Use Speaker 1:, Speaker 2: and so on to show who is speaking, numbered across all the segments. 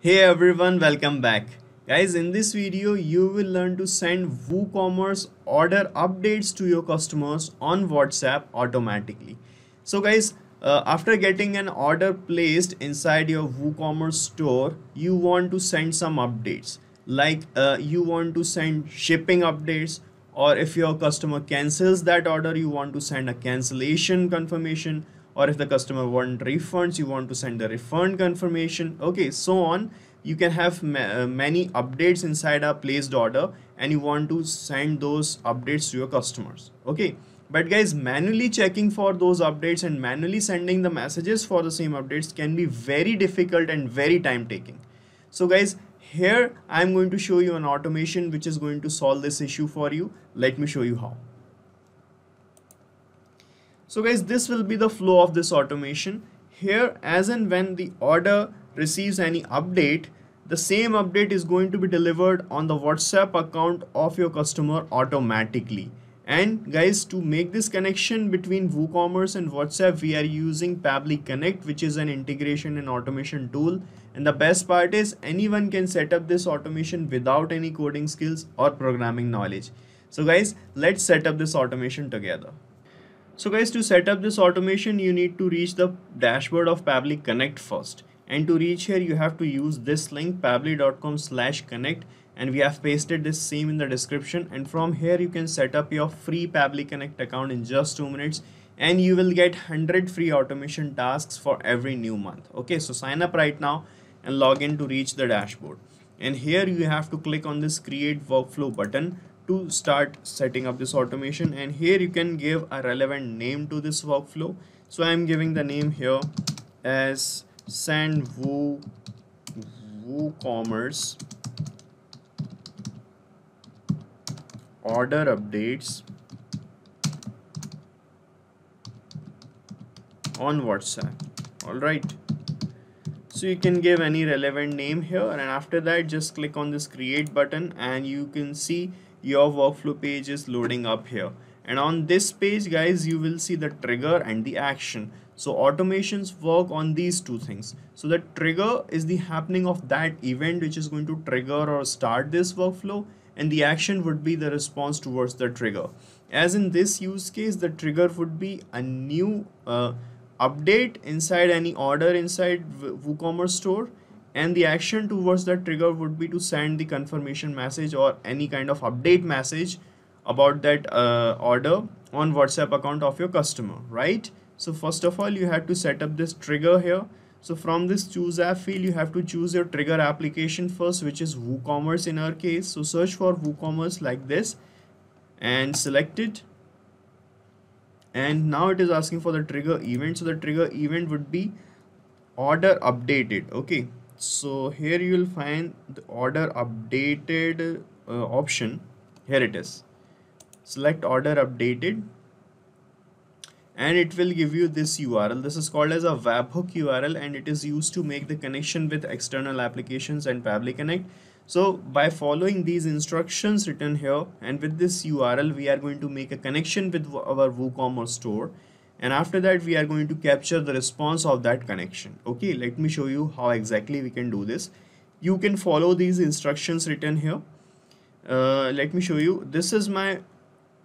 Speaker 1: Hey everyone, welcome back. Guys, in this video, you will learn to send WooCommerce order updates to your customers on WhatsApp automatically. So guys, after getting an order placed inside your WooCommerce store, you want to send some updates. Like you want to send shipping updates, or if your customer cancels that order, you want to send a cancellation confirmation, or if the customer want refunds, you want to send the refund confirmation. Okay, so on. You can have many updates inside a placed order, and you want to send those updates to your customers. Okay, but guys, manually checking for those updates and manually sending the messages for the same updates can be very difficult and very time taking. So guys, here I'm going to show you an automation which is going to solve this issue for you. Let me show you how. So guys, this will be the flow of this automation. Here, as and when the order receives any update, the same update is going to be delivered on the WhatsApp account of your customer automatically. And guys, to make this connection between WooCommerce and WhatsApp, we are using Pabbly Connect, which is an integration and automation tool. And the best part is anyone can set up this automation without any coding skills or programming knowledge. So guys, let's set up this automation together. So guys, to set up this automation, you need to reach the dashboard of Pabbly Connect first. And to reach here, you have to use this link pabbly.com/connect, and we have pasted this same in the description. And from here, you can set up your free Pabbly Connect account in just 2 minutes, and you will get 100 free automation tasks for every new month. Okay, so sign up right now and log in to reach the dashboard. And here you have to click on this create workflow button to start setting up this automation, and here you can give a relevant name to this workflow. So I'm giving the name here as send WooCommerce order updates on WhatsApp. All right, so you can give any relevant name here, and after that just click on this create button, and you can see your workflow page is loading up here. And on this page guys, you will see the trigger and the action. So automations work on these two things. So the trigger is the happening of that event which is going to trigger or start this workflow, and the action would be the response towards the trigger. As in this use case, the trigger would be a new update inside any order inside WooCommerce store, and the action towards that trigger would be to send the confirmation message or any kind of update message about that order on WhatsApp account of your customer, right? So first of all, you have to set up this trigger here. So from this choose app field, you have to choose your trigger application first, which is WooCommerce in our case. So search for WooCommerce like this and select it. And now it is asking for the trigger event. So the trigger event would be order updated. Okay, so here you will find the order updated option. Here it is. Select order updated, and it will give you this URL. This is called as a Webhook URL, and it is used to make the connection with external applications and Pabbly Connect. So by following these instructions written here and with this URL, we are going to make a connection with our WooCommerce store, and after that we are going to capture the response of that connection. Okay, let me show you how exactly we can do this. You can follow these instructions written here. Let me show you. This is my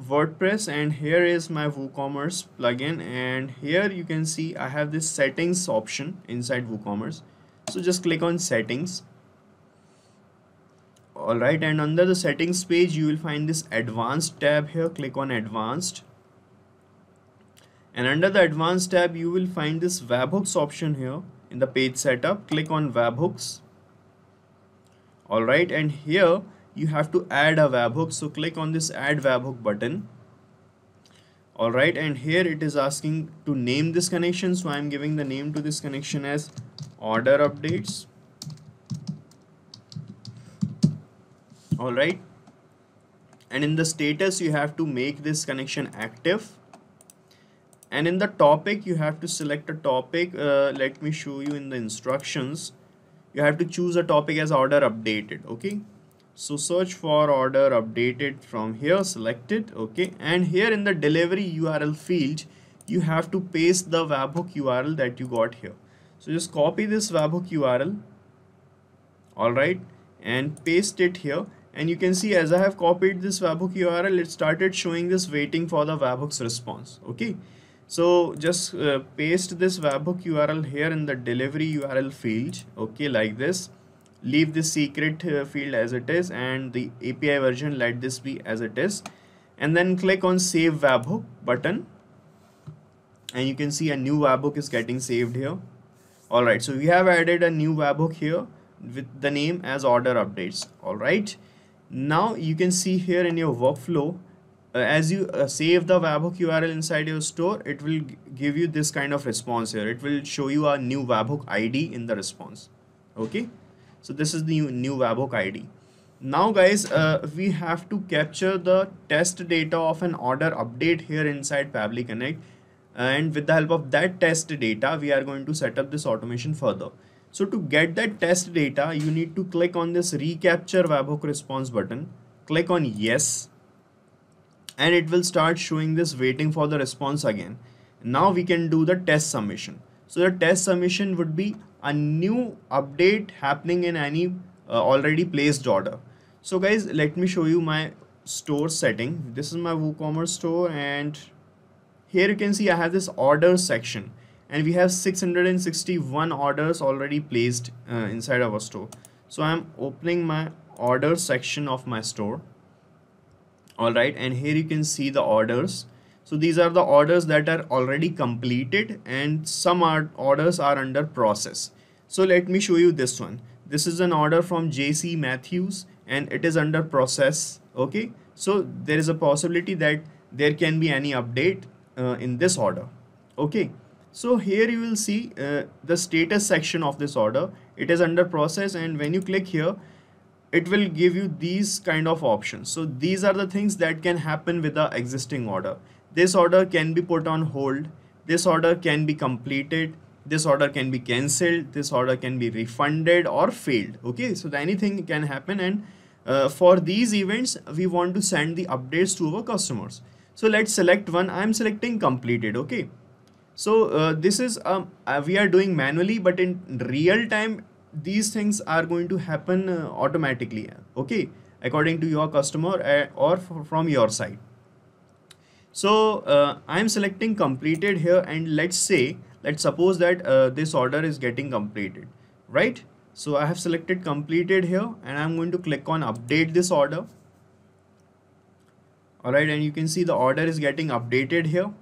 Speaker 1: WordPress, and here is my WooCommerce plugin, and here you can see I have this settings option inside WooCommerce. So just click on settings. Alright, and under the settings page you will find this advanced tab here. Click on advanced, and under the advanced tab you will find this webhooks option here in the page setup. Click on webhooks. Alright, and here you have to add a webhook, so click on this add webhook button. Alright, and here it is asking to name this connection, so I am giving the name to this connection as order updates. Alright, and in the status you have to make this connection active, and in the topic you have to select a topic. Let me show you in the instructions. You have to choose a topic as order updated. Okay, so search for order updated from here, select it. Okay, and here in the delivery URL field you have to paste the webhook URL that you got here. So just copy this webhook URL all right, and paste it here. And you can see as I have copied this Webhook URL, it started showing this waiting for the Webhook's response. Okay, so just paste this Webhook URL here in the delivery URL field. Okay, like this. Leave this secret field as it is, and the API version, let this be as it is, and then click on Save Webhook button, and you can see a new Webhook is getting saved here. Alright, so we have added a new Webhook here with the name as order updates. Alright, now you can see here in your workflow, as you save the Webhook URL inside your store, it will give you this kind of response here. It will show you a new Webhook ID in the response. Okay, so this is the new Webhook ID. Now guys, we have to capture the test data of an order update here inside Pabbly Connect, and with the help of that test data we are going to set up this automation further. So to get that test data, you need to click on this recapture Webhook response button, click on yes, and it will start showing this waiting for the response again. Now we can do the test submission. So the test submission would be a new update happening in any already placed order. So guys, let me show you my store setting. This is my WooCommerce store, and here you can see I have this orders section, and we have 661 orders already placed inside our store. So I'm opening my orders section of my store. Alright, and here you can see the orders. So these are the orders that are already completed, and some orders are under process. So let me show you this one. This is an order from JC Matthews, and it is under process. Okay, so there is a possibility that there can be any update in this order. Okay, so here you will see the status section of this order. It is under process, and when you click here, it will give you these kind of options. So these are the things that can happen with the existing order. This order can be put on hold, this order can be completed, this order can be cancelled, this order can be refunded or failed. Okay, so anything can happen, and for these events we want to send the updates to our customers. So let's select one. I'm selecting completed. Okay, so this is we are doing manually, but in real time these things are going to happen automatically. Okay, according to your customer or from your side. So I'm selecting completed here, and let's suppose that this order is getting completed, right? So I have selected completed here, and I'm going to click on update this order. Alright, and you can see the order is getting updated here,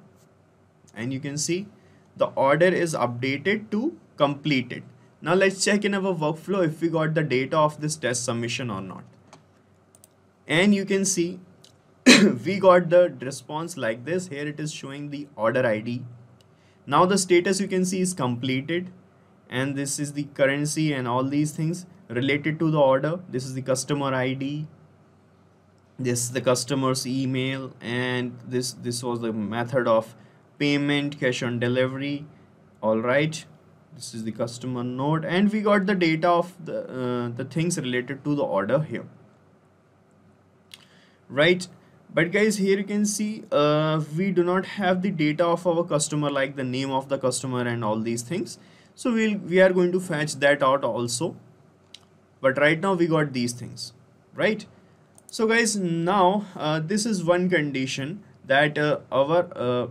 Speaker 1: and you can see the order is updated to completed. Now let's check in our workflow if we got the data of this test submission or not. And you can see we got the response like this. Here it is showing the order ID. Now the status you can see is completed, and this is the currency and all these things related to the order. This is the customer ID, this is the customer's email, and this was the method of payment, cash on delivery. All right, this is the customer node, and we got the data of the things related to the order here, right? But guys, here you can see we do not have the data of our customer, like the name of the customer and all these things. So we are going to fetch that out also, but right now we got these things, right? So guys, now this is one condition, that our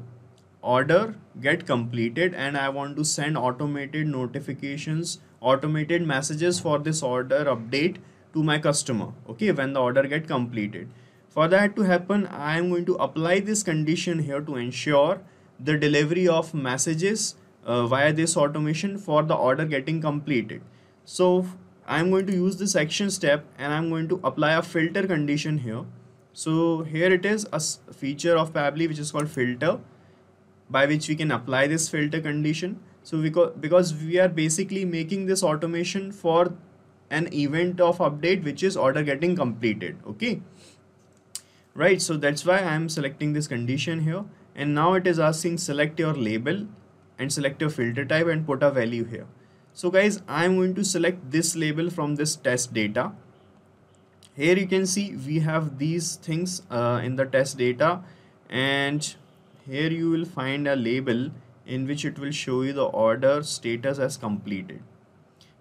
Speaker 1: order get completed, and I want to send automated notifications, automated messages for this order update to my customer. Okay, when the order get completed. For that to happen, I am going to apply this condition here to ensure the delivery of messages via this automation for the order getting completed. So I'm going to use this action step, and I'm going to apply a filter condition here. So here it is, a feature of Pabbly which is called filter, by which we can apply this filter condition. So because we are basically making this automation for an event of update which is order getting completed. Okay, right? So that's why I'm selecting this condition here, and now it is asking select your label and select your filter type and put a value here. So guys, I'm going to select this label from this test data. Here you can see we have these things in the test data, and here you will find a label in which it will show you the order status as completed.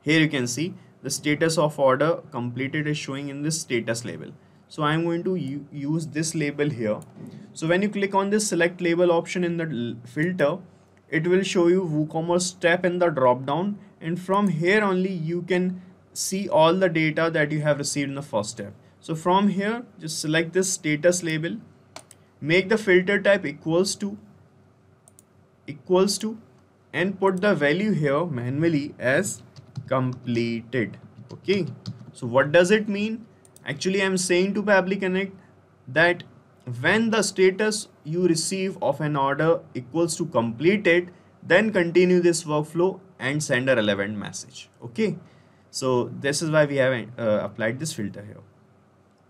Speaker 1: Here you can see the status of order completed is showing in this status label. So I'm going to use this label here. So when you click on this select label option in the filter, it will show you WooCommerce step in the drop down, and from here only you can see all the data that you have received in the first step. So from here, just select this status label, make the filter type equals to, and put the value here manually as completed. Okay, so what does it mean? Actually, I'm saying to Pabbly Connect that when the status you receive of an order equals to completed, then continue this workflow and send a relevant message. Okay, so this is why we have applied this filter here.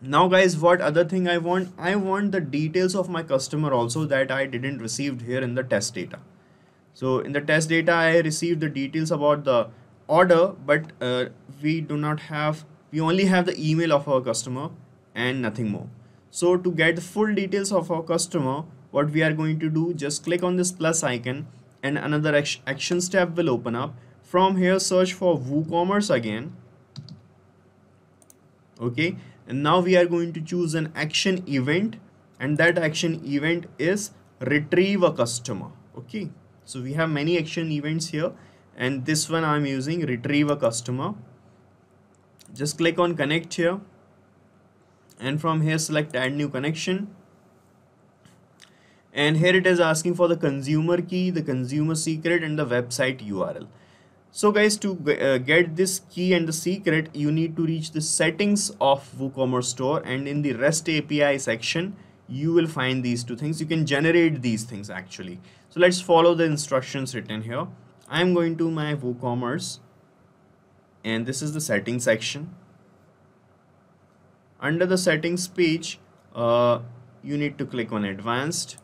Speaker 1: Now guys, what other thing I want the details of my customer also that I didn't receive here in the test data. So in the test data I received the details about the order, but we only have the email of our customer and nothing more. So to get the full details of our customer, what we are going to do, just click on this plus icon and another action tab will open up. From here, search for WooCommerce again. Okay, and now we are going to choose an action event, and that action event is retrieve a customer. Okay, so we have many action events here, and this one I'm using retrieve a customer. Just click on connect here, and from here select add new connection, and here it is asking for the consumer key, the consumer secret, and the website URL. So guys, to get this key and the secret, you need to reach the settings of WooCommerce store, and in the REST API section you will find these two things. You can generate these things actually. So let's follow the instructions written here. I'm going to my WooCommerce, and this is the settings section. Under the settings page, you need to click on advanced,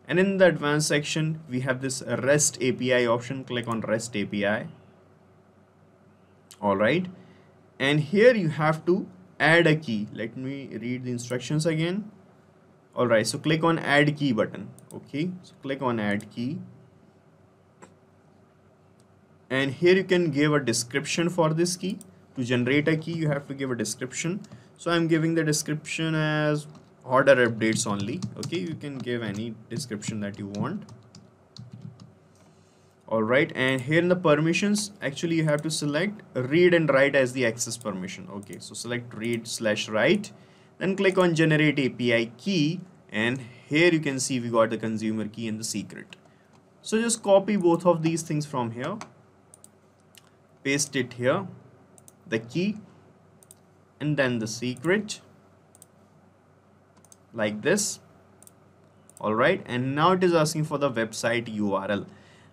Speaker 1: and in the advanced section we have this REST API option. Click on REST API. Alright, and here you have to add a key. Let me read the instructions again. Alright, so click on add key button. Okay, so click on add key, and here you can give a description for this key. To generate a key you have to give a description. So I'm giving the description as order updates only. Okay, you can give any description that you want. Alright, and here in the permissions, actually you have to select read and write as the access permission. Okay, so select read/write, then click on generate API key, and here you can see we got the consumer key and the secret. So just copy both of these things from here, paste it here, the key and then the secret, like this. Alright, and now it is asking for the website URL.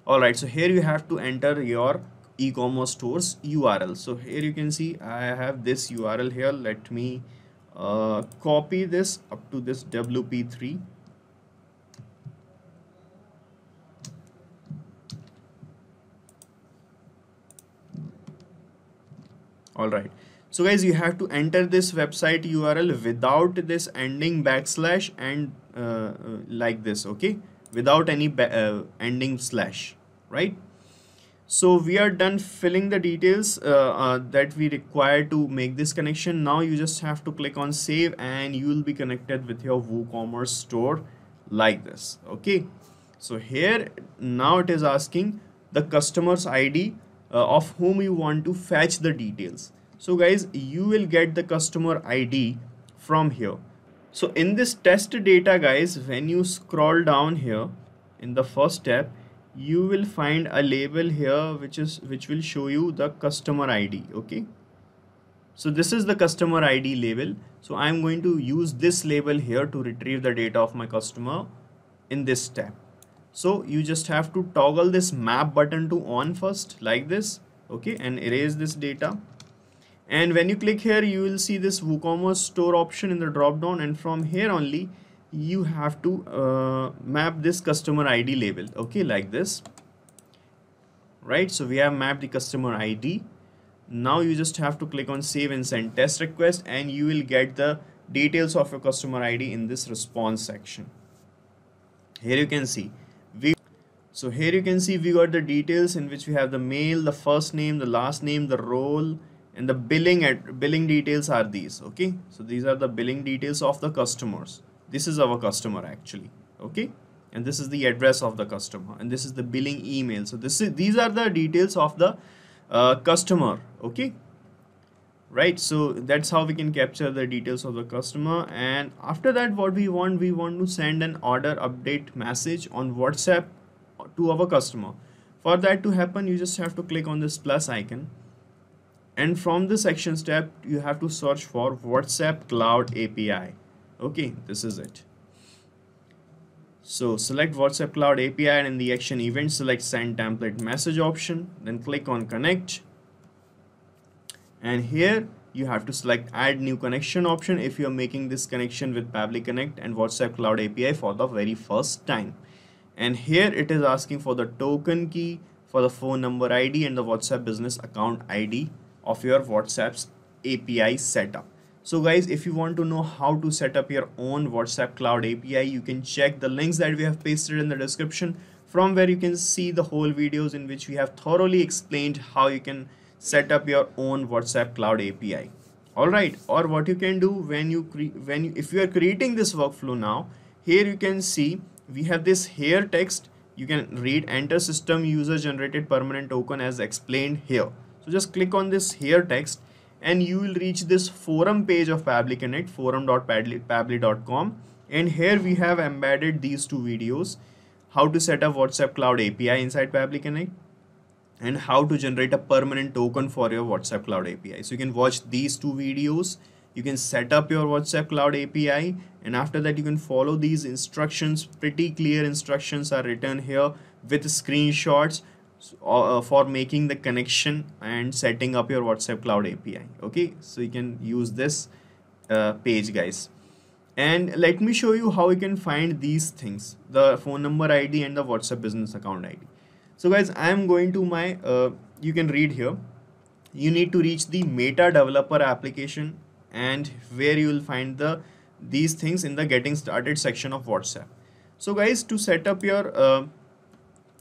Speaker 1: Alright, so here you have to enter your e-commerce store's URL. So here you can see I have this URL here. Let me copy this up to this WP3. Alright, so guys, you have to enter this website URL without this ending backslash and like this. Okay, without any ending slash, right? So we are done filling the details that we require to make this connection. Now you just have to click on save, and you will be connected with your WooCommerce store like this. Okay, so here now it is asking the customer's ID of whom you want to fetch the details. So guys, you will get the customer ID from here. So in this test data guys, when you scroll down here in the first step, you will find a label here which will show you the customer ID. Okay, so this is the customer ID label. So I'm going to use this label here to retrieve the data of my customer in this step. So you just have to toggle this map button to on first, like this. Okay, and erase this data. And when you click here, you will see this WooCommerce store option in the drop down, and from here only you have to map this customer ID label. Okay, like this, right? So we have mapped the customer ID. Now you just have to click on save and send test request, and you will get the details of your customer ID in this response section. Here you can see So here you can see we got the details in which we have the mail, the first name, the last name, the role, and the billing details are these. Okay, so these are the billing details of the customers. This is our customer actually. Okay, and this is the address of the customer, and this is the billing email. So these are the details of the customer. Okay, right, so that's how we can capture the details of the customer. And after that, what we want to send an order update message on WhatsApp to our customer. For that to happen, you just have to click on this plus icon, and from the Actions tab you have to search for WhatsApp Cloud API. Okay, this is it. So select WhatsApp Cloud API, and in the action event select send template message option, then click on connect, and here you have to select add new connection option if you are making this connection with Pabbly Connect and WhatsApp Cloud API for the very first time. And here it is asking for the token key, for the phone number ID, and the WhatsApp business account ID of your WhatsApp's API setup. So guys, if you want to know how to set up your own WhatsApp Cloud API, you can check the links that we have pasted in the description, from where you can see the whole videos in which we have thoroughly explained how you can set up your own WhatsApp Cloud API. Alright, or what you can do if you are creating this workflow now, here you can see we have this here text. You can read enter system user generated permanent token as explained here. So just click on this here text, and you will reach this forum page of Pabbly Connect, forum.pabbly.com, and here we have embedded these two videos: how to set up WhatsApp Cloud API inside Pabbly Connect, and how to generate a permanent token for your WhatsApp Cloud API. So you can watch these two videos, you can set up your WhatsApp Cloud API, and after that you can follow these instructions. Pretty clear instructions are written here with screenshots for making the connection and setting up your WhatsApp Cloud API. Okay, so you can use this page, guys. And let me show you how you can find these things: the phone number ID and the WhatsApp business account ID. So guys, I am going to my you can read here. You need to reach the Meta developer application, and where you will find these things in the getting started section of WhatsApp. So guys, to set up your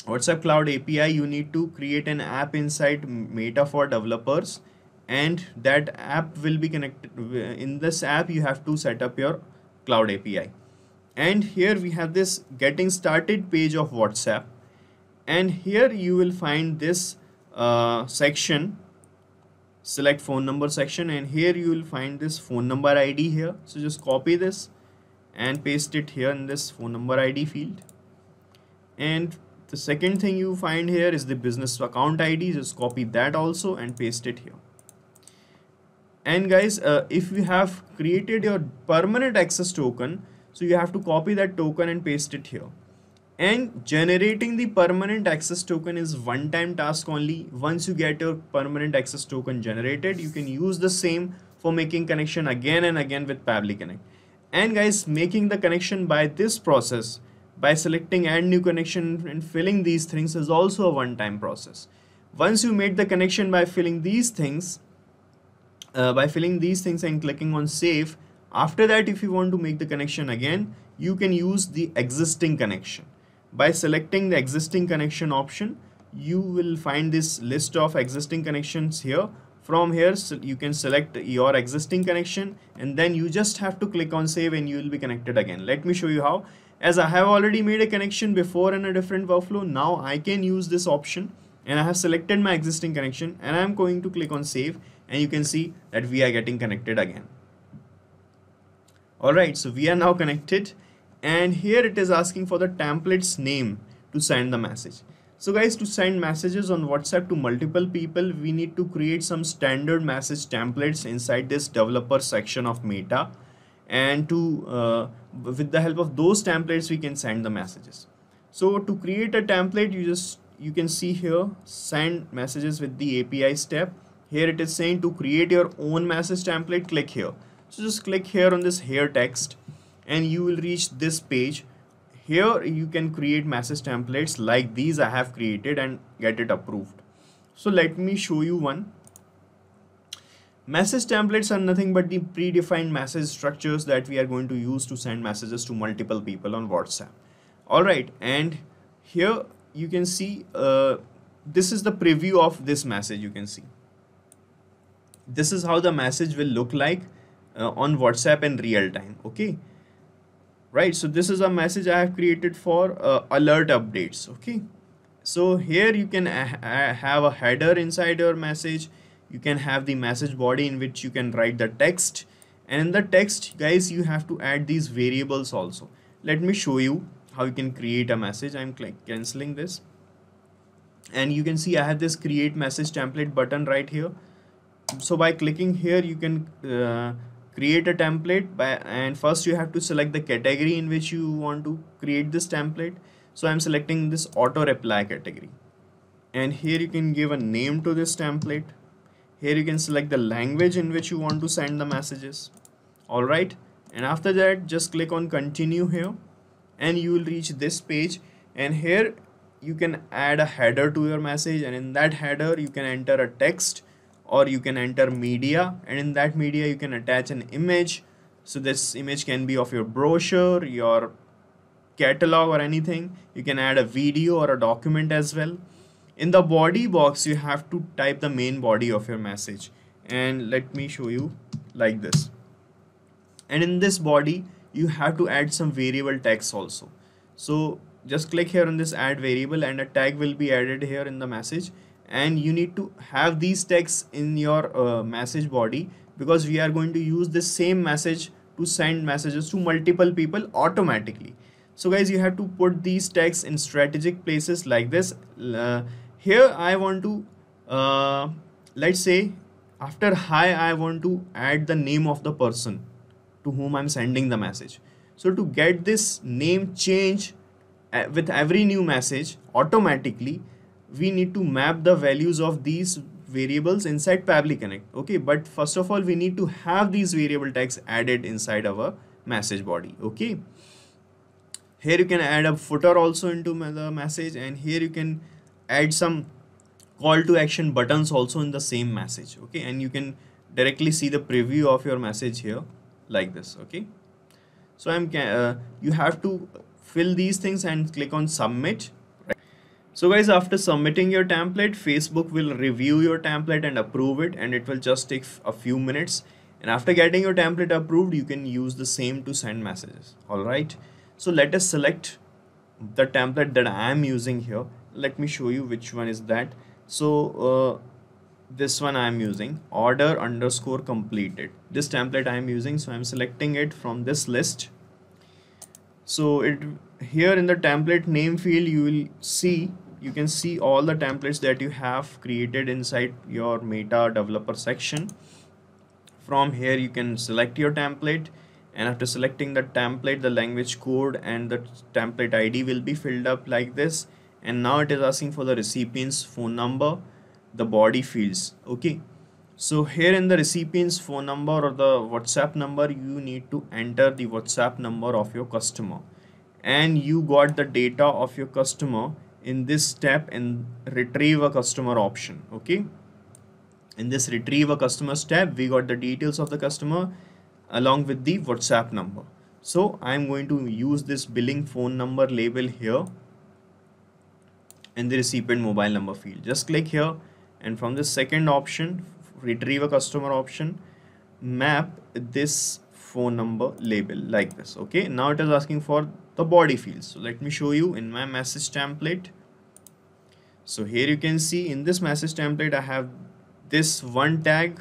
Speaker 1: WhatsApp Cloud API, you need to create an app inside Meta for developers, and that app will be connected. In this app you have to set up your Cloud API, and here we have this getting started page of WhatsApp, and here you will find this section, select phone number section, and here you will find this phone number ID here. So just copy this and paste it here in this phone number ID field. And the second thing you find here is the business account ID. Just copy that also and paste it here. And guys, if you have created your permanent access token, so you have to copy that token and paste it here. And generating the permanent access token is one-time task only. Once you get your permanent access token generated, you can use the same for making connection again and again with Pabbly Connect. And guys, making the connection by this process, by selecting add new connection and filling these things, is also a one-time process. Once you made the connection by filling these things, and clicking on save, after that, if you want to make the connection again, you can use the existing connection. By selecting the existing connection option, you will find this list of existing connections here. From here, so you can select your existing connection, and then you just have to click on save and you will be connected again. Let me show you how. As I have already made a connection before in a different workflow, now I can use this option, and I have selected my existing connection, and I am going to click on save, and you can see that we are getting connected again. Alright, so we are now connected, and here it is asking for the template's name to send the message. So guys, to send messages on WhatsApp to multiple people, we need to create some standard message templates inside this developer section of Meta, and with the help of those templates we can send the messages. So to create a template, you can see here send messages with the API step. Here it is saying to create your own message template, click here. So just click here on this here text, and you will reach this page. Here you can create message templates like these I have created and get it approved. So let me show you one. Message templates are nothing but the predefined message structures that we are going to use to send messages to multiple people on WhatsApp. Alright, and here you can see this is the preview of this message. You can see this is how the message will look like on WhatsApp in real time. Okay, right? So this is a message I have created for alert updates. Okay, so here you can have a header inside your message. You can have the message body in which you can write the text, and in the text, guys, you have to add these variables also. Let me show you how you can create a message. I'm canceling this, and you can see I have this create message template button right here. So by clicking here, you can create a template and first you have to select the category in which you want to create this template. So I'm selecting this auto reply category, and here you can give a name to this template. Here you can select the language in which you want to send the messages. All right, and after that, just click on continue here, and you will reach this page. And here you can add a header to your message, and in that header you can enter a text or you can enter media, and in that media you can attach an image. So this image can be of your brochure, your catalog, or anything. You can add a video or a document as well. In the body box, you have to type the main body of your message, and let me show you like this. And in this body you have to add some variable text also. So just click here on this add variable, and a tag will be added here in the message, and you need to have these texts in your message body, because we are going to use this same message to send messages to multiple people automatically. So guys, you have to put these texts in strategic places like this. Here I want to let's say after hi, I want to add the name of the person to whom I'm sending the message. So to get this name change with every new message automatically, we need to map the values of these variables inside Pabbly Connect. Okay, but first of all, we need to have these variable tags added inside our message body. Okay, here you can add a footer also into the message, and here you can add some call to action buttons also in the same message. Okay, and you can directly see the preview of your message here like this. Okay, so you have to fill these things and click on submit. So guys, after submitting your template, Facebook will review your template and approve it, and it will just take a few minutes. And after getting your template approved, you can use the same to send messages. All right, so let us select the template that I am using here. Let me show you which one is that. So this one I am using, order underscore completed. This template I am using, so I am selecting it from this list. So here in the template name field, you can see all the templates that you have created inside your Meta developer section. From here you can select your template, and after selecting the template, the language code and the template ID will be filled up like this. And now it is asking for the recipient's phone number, the body fields. Okay, so here in the recipient's phone number or the WhatsApp number, you need to enter the WhatsApp number of your customer, and you got the data of your customer in this step in retrieve a customer option. Okay, in this retrieve a customer step, we got the details of the customer along with the WhatsApp number. So I'm going to use this billing phone number label here in the recipient mobile number field. Just click here, and from the second option, retrieve a customer option, map this phone number label like this. Okay, now it is asking for the body fields. So let me show you in my message template. So here you can see in this message template, I have this one tag,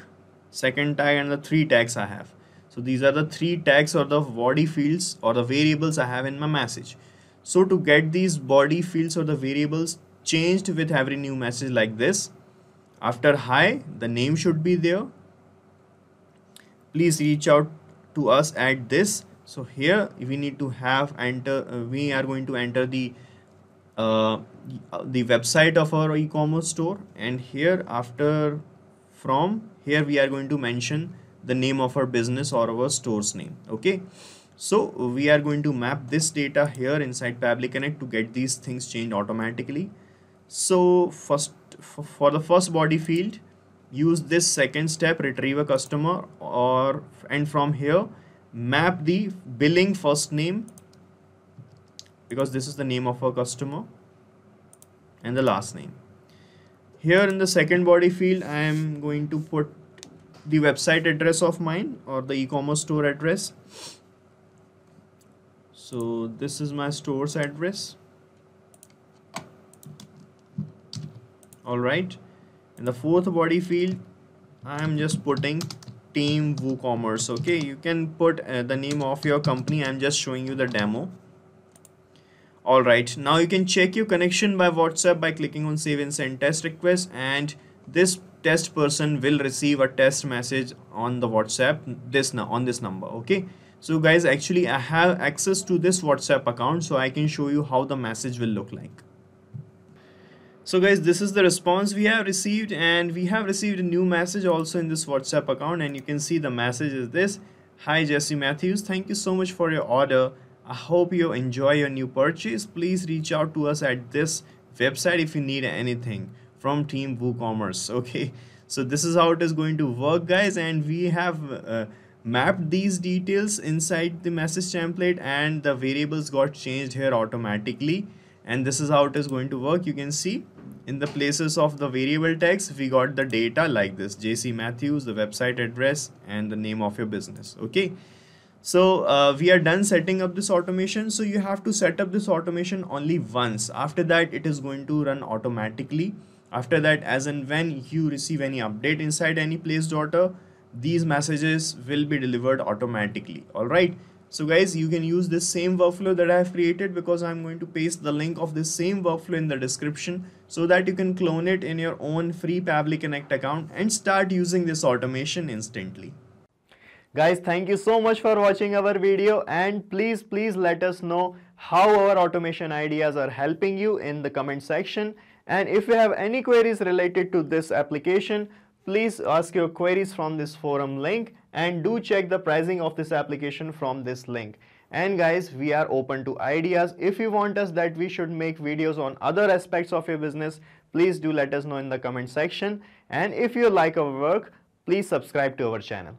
Speaker 1: second tag, and the three tags I have. So these are the three tags or the body fields or the variables I have in my message. So to get these body fields or the variables changed with every new message like this, after hi, the name should be there. Please reach out to us at this. So here we need to have we are going to enter the website of our e-commerce store, and here after from here we are going to mention the name of our business or our store's name. Okay, so we are going to map this data here inside Pabbly Connect to get these things changed automatically. So first, for the first body field, use this second step, retrieve a customer, and from here map the billing first name, because this is the name of our customer. and the last name. Here in the second body field, I am going to put the website address of mine or the e-commerce store address. So this is my store's address. Alright, in the fourth body field, I am just putting Team WooCommerce. Okay, you can put the name of your company. I'm just showing you the demo. Alright, now you can check your connection by WhatsApp by clicking on Save and Send Test Request, and this test person will receive a test message on the WhatsApp on this number. Okay, so guys, actually I have access to this WhatsApp account, so I can show you how the message will look like. So guys, this is the response we have received, and we have received a new message also in this WhatsApp account, and you can see the message is this: Hi Jesse Matthews, thank you so much for your order. I hope you enjoy your new purchase. Please reach out to us at this website if you need anything from Team WooCommerce. Okay, so this is how it is going to work, guys, and we have mapped these details inside the message template, and the variables got changed here automatically, and this is how it is going to work. You can see in the places of the variable text, we got the data like this: JC Matthews, the website address, and the name of your business. Okay, so we are done setting up this automation. So you have to set up this automation only once. After that, it is going to run automatically. After that, as and when you receive any update inside any placed order, these messages will be delivered automatically. All right, so guys, you can use this same workflow that I have created, because I'm going to paste the link of this same workflow in the description, so that you can clone it in your own free Pabbly Connect account and start using this automation instantly. Guys, thank you so much for watching our video, and please let us know how our automation ideas are helping you in the comment section. And if you have any queries related to this application, please ask your queries from this forum link, and do check the pricing of this application from this link. And guys, we are open to ideas. If you want us that we should make videos on other aspects of your business, please do let us know in the comment section. And if you like our work, please subscribe to our channel.